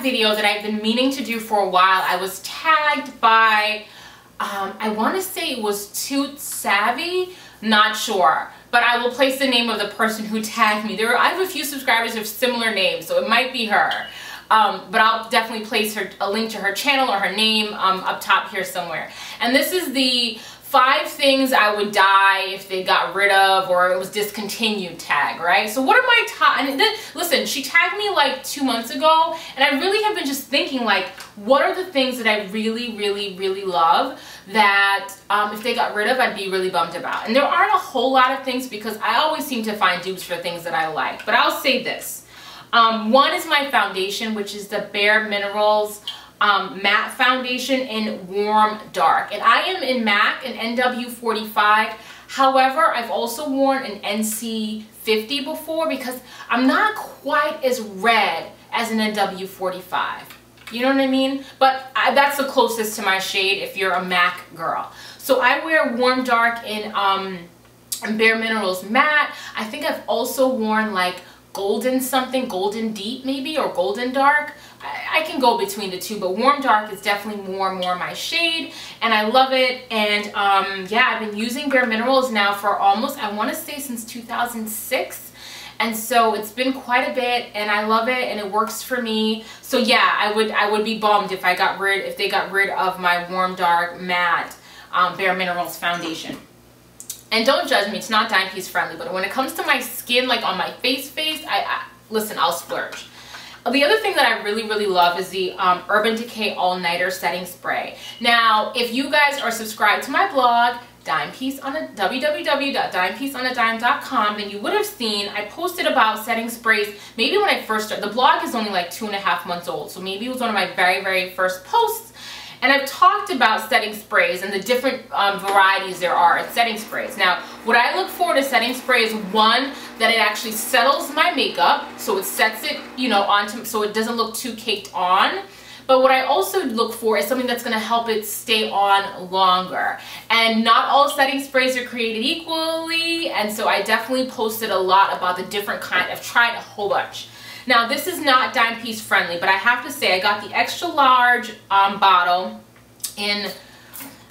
video that I've been meaning to do for a while. I was tagged by, I want to say it was Toot Savvy, not sure. But I will place the name of the person who tagged me. I have a few subscribers with similar names, so it might be her. But I'll definitely place a link to her channel or her name up top here somewhere. And this is the 5 things I would dye if they got rid of or it was discontinued tag, right? So what are my top, and listen, she tagged me like 2 months ago, and I really have been just thinking like, what are the things that I really love that if they got rid of, I'd be really bummed about. And there aren't a whole lot of things because I always seem to find dupes for things that I like, but I'll say this. One is my foundation, which is the Bare Minerals matte foundation in warm dark, and I am in MAC and NW45. However, I've also worn an NC50 before because I'm not quite as red as an NW45. You know what I mean? But that's the closest to my shade if you're a MAC girl. So I wear warm dark in Bare Minerals matte. I think I've also worn like golden something, golden deep maybe, or golden dark. I can go between the two, but warm dark is definitely more my shade, and I love it. And yeah, I've been using Bare Minerals now for almost, I want to say, since 2006, and so it's been quite a bit, and I love it, and it works for me. So yeah, I would be bummed if they got rid of my warm dark matte Bare Minerals foundation. And don't judge me, it's not dime piece friendly, but when it comes to my skin, like on my face, listen, I'll splurge. The other thing that I really love is the Urban Decay All Nighter Setting Spray. Now, if you guys are subscribed to my blog, www.dimepieceonadime.com, then you would have seen I posted about setting sprays maybe when I first started. The blog is only like 2.5 months old, so maybe it was one of my very first posts. And I've talked about setting sprays and the different varieties there are at setting sprays. Now, what I look for in a setting spray is, one, that it actually settles my makeup, so it sets it, you know, onto, so it doesn't look too caked on. But what I also look for is something that's going to help it stay on longer. And not all setting sprays are created equally, and so I definitely posted a lot about the different kind. I've tried a whole bunch. Now, this is not dime piece friendly, but I have to say I got the extra large bottle in,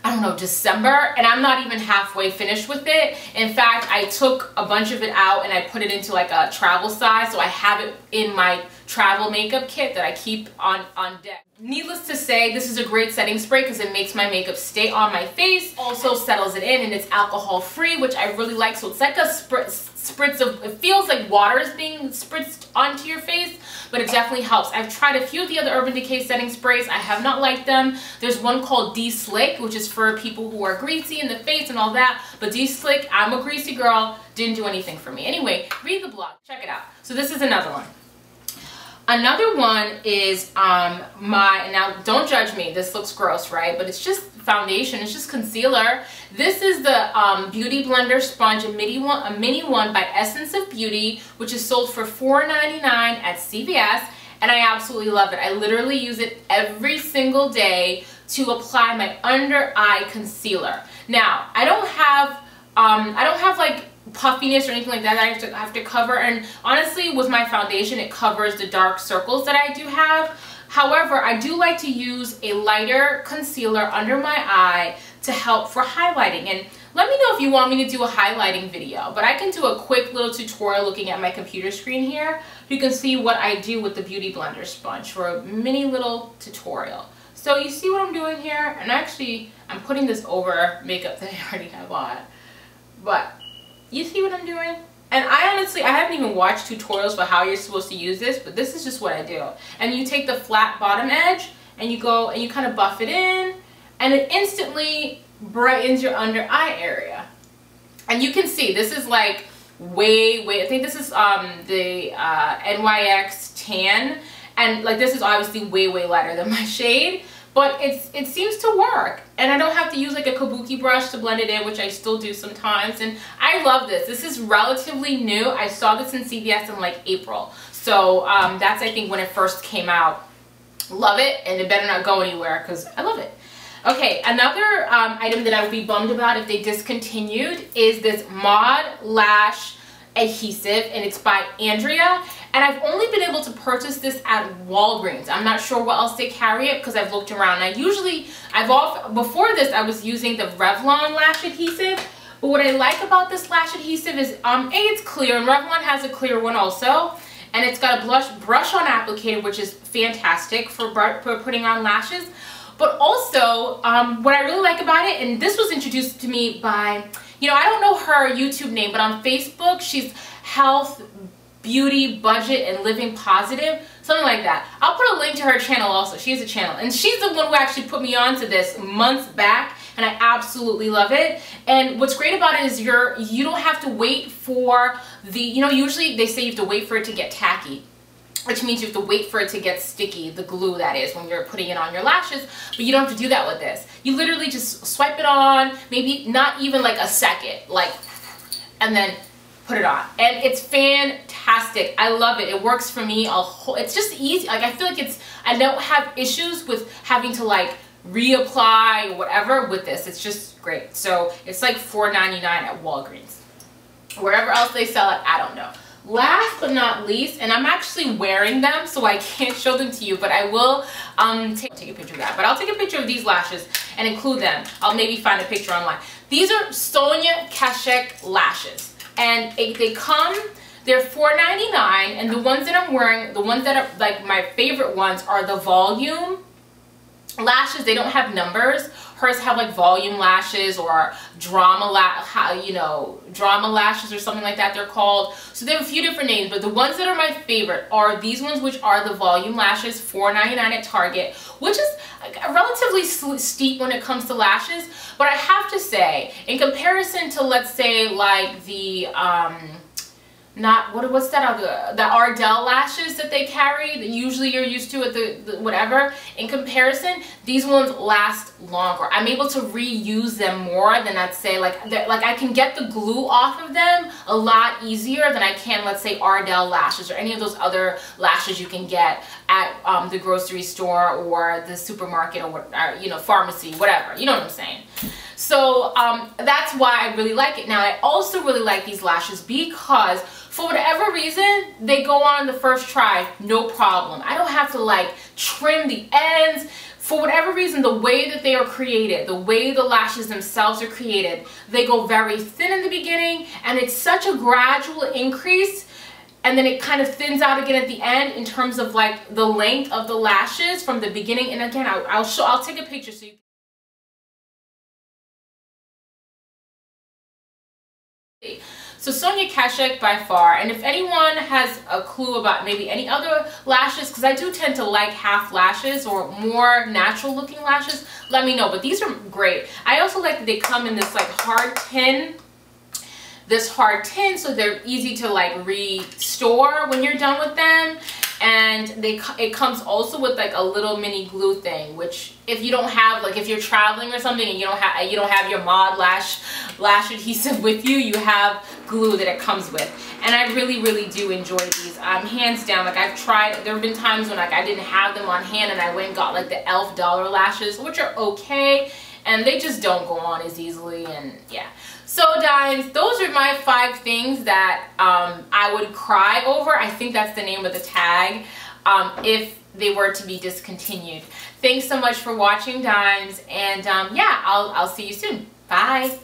I don't know, December, and I'm not even halfway finished with it. In fact, I took a bunch of it out and I put it into like a travel size, so I have it in my travel makeup kit that I keep on deck. Needless to say, this is a great setting spray because it makes my makeup stay on my face, also settles it in, and it's alcohol free, which I really like. So it's like a spritz of, it feels like water is being spritzed onto your face, but it definitely helps. I've tried a few of the other Urban Decay setting sprays. I have not liked them. There's one called D-Slick, which is for people who are greasy in the face and all that, but D-Slick, I'm a greasy girl, didn't do anything for me. Anyway, read the blog, check it out. So this is another one. Another one is now don't judge me, this looks gross, right? But it's just foundation, it's just concealer. This is the Beauty Blender Sponge, a mini one by Essence of Beauty, which is sold for $4.99 at CVS, and I absolutely love it. I literally use it every single day to apply my under eye concealer. Now, I don't have like puffiness or anything like that I have to cover, and honestly with my foundation it covers the dark circles that I do have. However, I do like to use a lighter concealer under my eye to help for highlighting, and let me know if you want me to do a highlighting video, but I can do a quick little tutorial looking at my computer screen here. You can see what I do with the Beauty Blender Sponge for a mini little tutorial. So you see what I'm doing here, and actually I'm putting this over makeup that I already have on, but you see what I'm doing? And I honestly, I haven't even watched tutorials for how you're supposed to use this, but this is just what I do. And you take the flat bottom edge and you go and you kind of buff it in, and it instantly brightens your under eye area. And you can see this is like way, I think this is the NYX Tan, and like this is obviously way lighter than my shade. But it seems to work, and I don't have to use like a kabuki brush to blend it in, which I still do sometimes, and I love this. This is relatively new. I saw this in CVS in like April, so that's I think when it first came out. Love it, and it better not go anywhere because I love it. Okay, another item that I would be bummed about if they discontinued is this Mod Lash Adhesive, and it's by Andrea, and I've only been able to purchase this at Walgreens. I'm not sure what else they carry it because I've looked around. Before this I was using the Revlon Lash Adhesive, but what I like about this lash adhesive is it's clear, and Revlon has a clear one also, and it's got a brush on applicator, which is fantastic for putting on lashes. But also what I really like about it, and this was introduced to me by, I don't know her YouTube name, but on Facebook, she's Health, Beauty, Budget, and Living Positive, something like that. I'll put a link to her channel also. She has a channel, and she's the one who actually put me onto this months back, and I absolutely love it. And what's great about it is you don't have to wait for the, usually they say you have to wait for it to get tacky, which means you have to wait for it to get sticky, the glue that is, when you're putting it on your lashes, but you don't have to do that with this. You literally just swipe it on, maybe not even like a second, and then put it on. And it's fantastic. I love it. It works for me. It's just easy. I feel like I don't have issues with having to reapply or whatever with this. It's just great. So it's like $4.99 at Walgreens. Wherever else they sell it, I don't know. Last but not least, and I'm actually wearing them, so I can't show them to you, but I will take a picture of that. But I'll take a picture of these lashes and include them. I'll maybe find a picture online. These are Sonia Kashuk lashes, and they're $4.99, and the ones that I'm wearing, the ones that are my favorite ones, are the volume lashes. They don't have numbers. Hers have volume lashes or drama lashes or something like that they're called. So they have a few different names, but the ones that are my favorite are these ones, which are the volume lashes, $4.99 at Target, which is relatively steep when it comes to lashes. But I have to say, in comparison to, let's say, the what's that other, the Ardell lashes that they carry that usually you're used to at the whatever, in comparison, these ones last longer. I'm able to reuse them more than, let's say, I can get the glue off of them a lot easier than I can, let's say, Ardell lashes or any of those other lashes you can get at the grocery store or the supermarket or pharmacy, whatever, you know what I'm saying. So that's why I really like it. Now, I also really like these lashes because for whatever reason, they go on the first try, no problem. I don't have to trim the ends. For whatever reason, the way that they are created, the way the lashes themselves are created, they go very thin in the beginning, and it's such a gradual increase, and then it kind of thins out again at the end in terms of the length of the lashes from the beginning. And again, I'll take a picture so you. So Sonia Kashuk by far, and if anyone has a clue about maybe any other lashes, because I do tend to like half lashes or more natural looking lashes, let me know. But these are great. I also like that they come in this hard tin. So they're easy to restore when you're done with them. And it comes also with a little mini glue thing, which if you don't have, if you're traveling or something and you don't have your Mod lash adhesive with you, you have glue that it comes with. And I really do enjoy these. Hands down, I've tried, there have been times when I didn't have them on hand and I went and got the e.l.f. dollar lashes, which are okay, and they just don't go on as easily. And yeah. So dimes, those are my 5 things that I would cry over. I think that's the name of the tag if they were to be discontinued. Thanks so much for watching, dimes, and yeah, I'll see you soon. Bye.